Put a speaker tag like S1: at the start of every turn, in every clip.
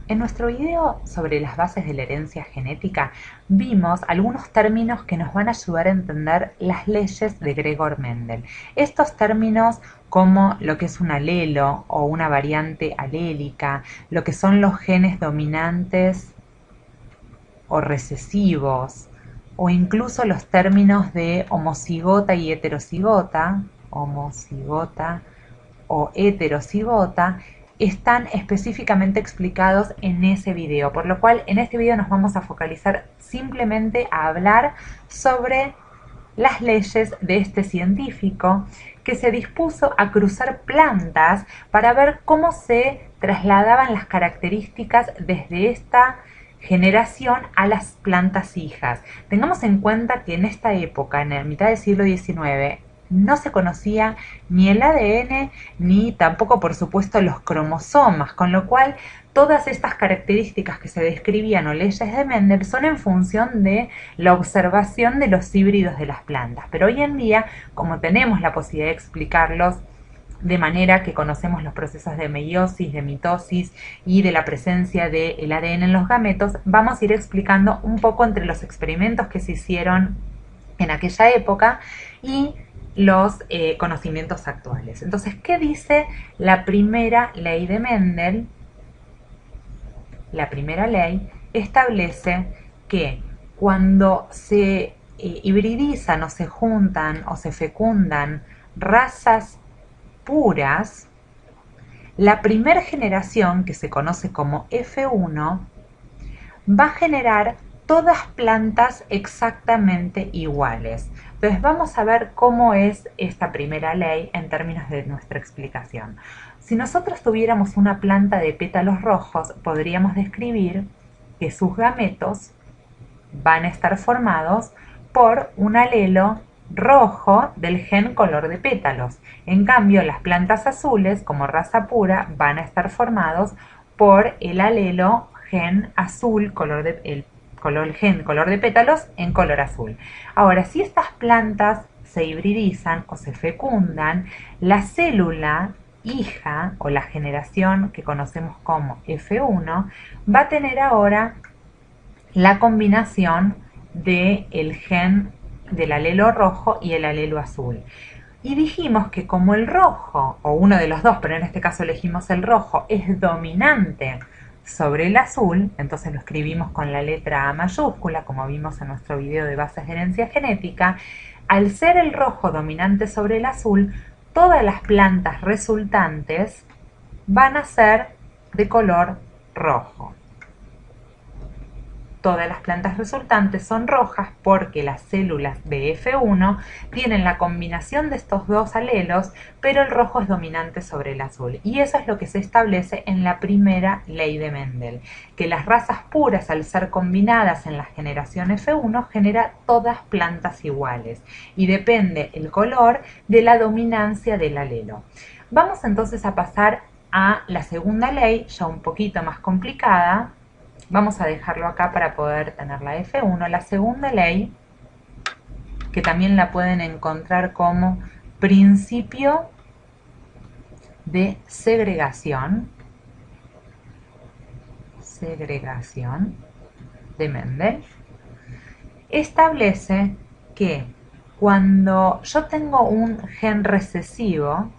S1: En nuestro video sobre las bases de la herencia genética vimos algunos términos que nos van a ayudar a entender las leyes de Gregor Mendel. Estos términos como lo que es un alelo o una variante alélica, lo que son los genes dominantes o recesivos, o incluso los términos de homocigota y heterocigota, homocigota o heterocigota, están específicamente explicados en ese video, por lo cual en este video nos vamos a focalizar simplemente a hablar sobre las leyes de este científico que se dispuso a cruzar plantas para ver cómo se trasladaban las características desde esta generación a las plantas hijas. Tengamos en cuenta que en esta época, en la mitad del siglo XIX, no se conocía ni el ADN ni tampoco, por supuesto, los cromosomas, con lo cual todas estas características que se describían o leyes de Mendel son en función de la observación de los híbridos de las plantas. Pero hoy en día, como tenemos la posibilidad de explicarlos de manera que conocemos los procesos de meiosis, de mitosis y de la presencia del ADN en los gametos, vamos a ir explicando un poco entre los experimentos que se hicieron en aquella época y los conocimientos actuales. Entonces, ¿qué dice la primera ley de Mendel? La primera ley establece que cuando se hibridizan o se juntan o se fecundan razas puras, la primera generación, que se conoce como F1, va a generar todas plantas exactamente iguales. Entonces vamos a ver cómo es esta primera ley en términos de nuestra explicación. Si nosotros tuviéramos una planta de pétalos rojos, podríamos describir que sus gametos van a estar formados por un alelo rojo del gen color de pétalos. En cambio, las plantas azules, como raza pura, van a estar formados por el alelo gen azul, gen color de pétalos en color azul. Ahora, si estas plantas se hibridizan o se fecundan, la célula hija o la generación que conocemos como F1 va a tener ahora la combinación del gen del alelo rojo y el alelo azul. Y dijimos que como el rojo, o uno de los dos, pero en este caso elegimos el rojo, es dominante sobre el azul, entonces lo escribimos con la letra A mayúscula, como vimos en nuestro video de bases de herencia genética. Al ser el rojo dominante sobre el azul, todas las plantas resultantes van a ser de color rojo. Todas las plantas resultantes son rojas porque las células de F1 tienen la combinación de estos dos alelos, pero el rojo es dominante sobre el azul. Y eso es lo que se establece en la primera ley de Mendel, que las razas puras, al ser combinadas en la generación F1, genera todas plantas iguales y depende el color de la dominancia del alelo. Vamos entonces a pasar a la segunda ley, ya un poquito más complicada. Vamos a dejarlo acá para poder tener la F1. La segunda ley, que también la pueden encontrar como principio de segregación de Mendel, establece que cuando yo tengo un gen recesivo,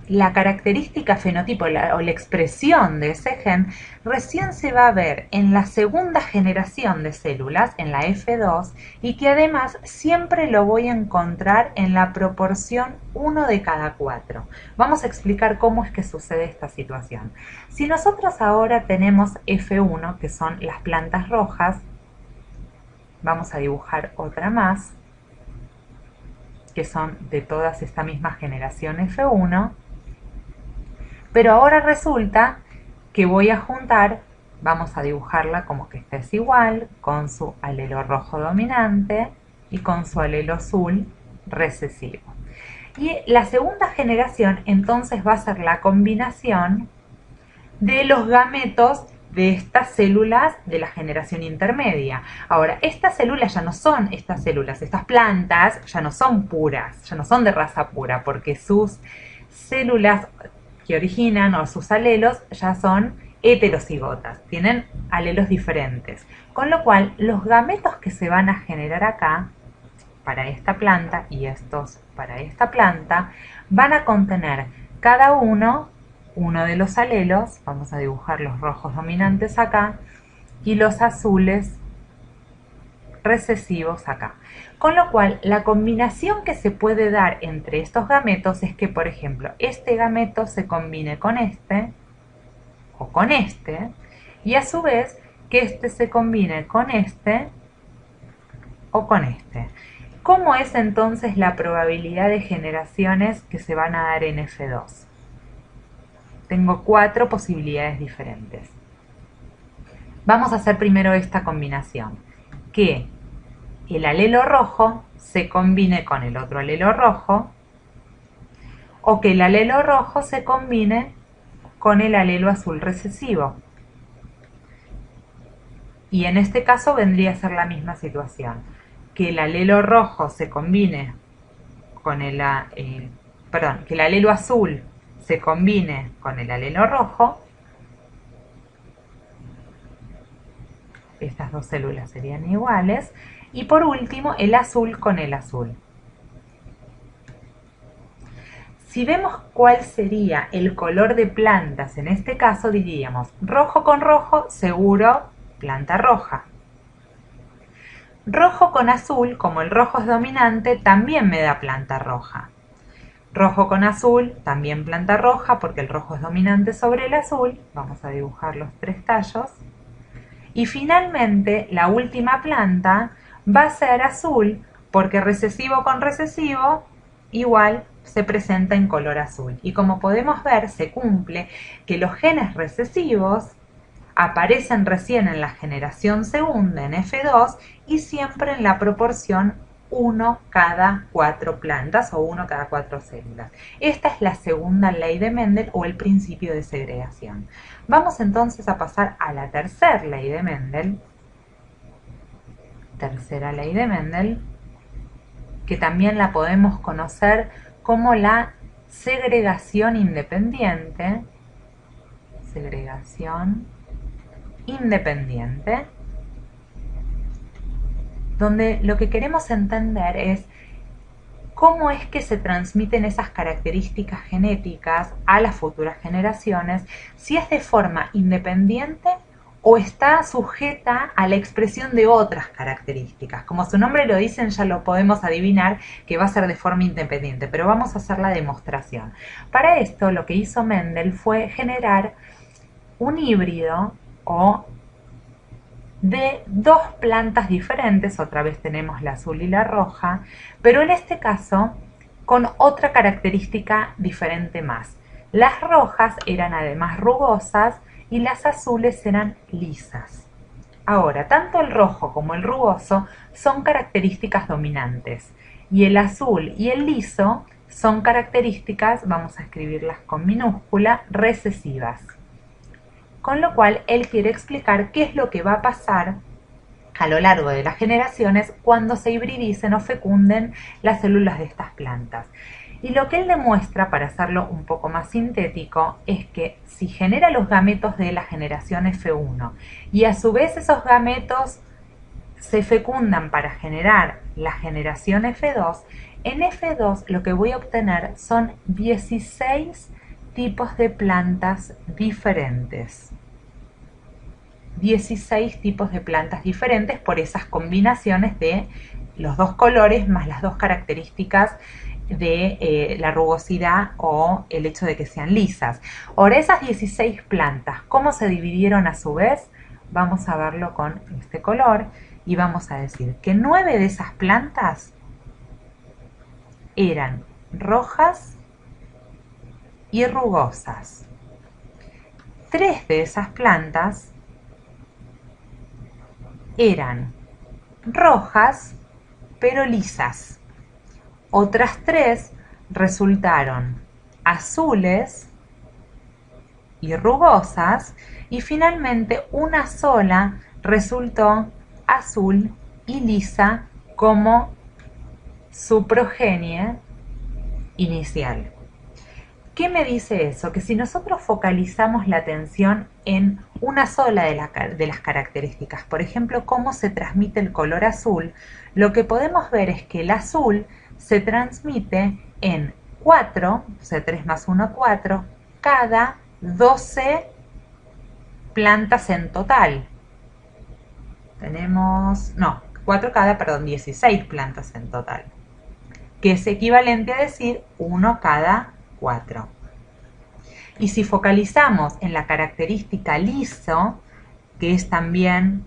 S1: la característica fenotipo o la expresión de ese gen recién se va a ver en la segunda generación de células, en la F2, y que además siempre lo voy a encontrar en la proporción 1 de cada 4. Vamos a explicar cómo es que sucede esta situación. Si nosotros ahora tenemos F1, que son las plantas rojas, vamos a dibujar otra más, que son de todas esta misma generación F1, pero ahora resulta que voy a juntar, vamos a dibujarla como que esta es igual, con su alelo rojo dominante y con su alelo azul recesivo. Y la segunda generación entonces va a ser la combinación de los gametos de estas células de la generación intermedia. Ahora, estas células ya no son estas células, estas plantas ya no son puras, ya no son de raza pura, porque sus células, que originan o sus alelos ya son heterocigotas, tienen alelos diferentes, con lo cual los gametos que se van a generar acá para esta planta y estos para esta planta van a contener cada uno de los alelos. Vamos a dibujar los rojos dominantes acá y los azules recesivos acá. Con lo cual, la combinación que se puede dar entre estos gametos es que, por ejemplo, este gameto se combine con este o con este, y a su vez que este se combine con este o con este. ¿Cómo es entonces la probabilidad de generaciones que se van a dar en F2? Tengo 4 posibilidades diferentes. Vamos a hacer primero esta combinación, que el alelo rojo se combine con el otro alelo rojo, o que el alelo rojo se combine con el alelo azul recesivo. Y en este caso vendría a ser la misma situación, que el alelo rojo se combine con que el alelo azul se combine con el alelo rojo. Estas dos células serían iguales. Y por último, el azul con el azul. Si vemos cuál sería el color de plantas en este caso, diríamos rojo con rojo, seguro planta roja. Rojo con azul, como el rojo es dominante, también me da planta roja. Rojo con azul, también planta roja, porque el rojo es dominante sobre el azul. Vamos a dibujar los 3 tallos. Y finalmente, la última planta va a ser azul, porque recesivo con recesivo igual se presenta en color azul. Y como podemos ver, se cumple que los genes recesivos aparecen recién en la generación segunda, en F2, y siempre en la proporción 1 cada 4 plantas o 1 cada 4 células. Esta es la segunda ley de Mendel o el principio de segregación. Vamos entonces a pasar a la tercera ley de Mendel. Tercera ley de Mendel, que también la podemos conocer como la segregación independiente. Segregación independiente, donde lo que queremos entender es cómo es que se transmiten esas características genéticas a las futuras generaciones, si es de forma independiente o está sujeta a la expresión de otras características. Como su nombre lo dice, ya lo podemos adivinar que va a ser de forma independiente, pero vamos a hacer la demostración. Para esto, lo que hizo Mendel fue generar un híbrido o de 2 plantas diferentes. Otra vez tenemos la azul y la roja, pero en este caso con otra característica diferente más. Las rojas eran además rugosas y las azules eran lisas. Ahora, tanto el rojo como el rugoso son características dominantes y el azul y el liso son características, vamos a escribirlas con minúscula, recesivas. Con lo cual, él quiere explicar qué es lo que va a pasar a lo largo de las generaciones cuando se hibridicen o fecunden las células de estas plantas. Y lo que él demuestra, para hacerlo un poco más sintético, es que si genera los gametos de la generación F1 y a su vez esos gametos se fecundan para generar la generación F2, en F2 lo que voy a obtener son 16 tipos de plantas diferentes. 16 tipos de plantas diferentes por esas combinaciones de los 2 colores más las 2 características de la rugosidad o el hecho de que sean lisas. Ahora, esas 16 plantas, ¿cómo se dividieron a su vez? Vamos a verlo con este color y vamos a decir que 9 de esas plantas eran rojas y rugosas. 3 de esas plantas eran rojas pero lisas. Otras 3 resultaron azules y rugosas, y finalmente una sola resultó azul y lisa como su progenie inicial. ¿Qué me dice eso? Que si nosotros focalizamos la atención en una sola de las características, por ejemplo, cómo se transmite el color azul, lo que podemos ver es que el azul se transmite en 4, o sea, 3 más 1, 4, cada 12 plantas en total. Tenemos, no, 4 cada, perdón, 16 plantas en total, que es equivalente a decir 1 cada 4. Y si focalizamos en la característica liso, que es también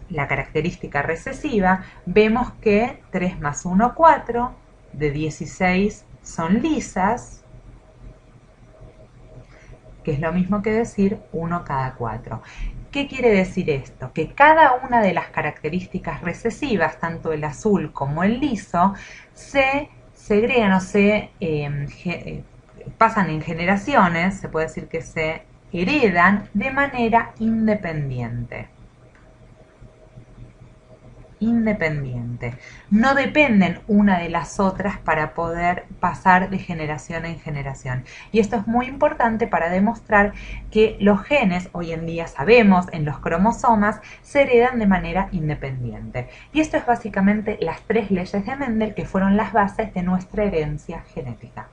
S1: la característica recesiva, vemos que 3 más 1, 4, de 16 son lisas, que es lo mismo que decir 1 cada 4. ¿Qué quiere decir esto? Que cada una de las características recesivas, tanto el azul como el liso, se segregan o se pasan en generaciones, se puede decir que se heredan de manera independiente. No dependen una de las otras para poder pasar de generación en generación. Y esto es muy importante para demostrar que los genes, hoy en día sabemos, en los cromosomas, se heredan de manera independiente. Y esto es básicamente las 3 leyes de Mendel, que fueron las bases de nuestra herencia genética.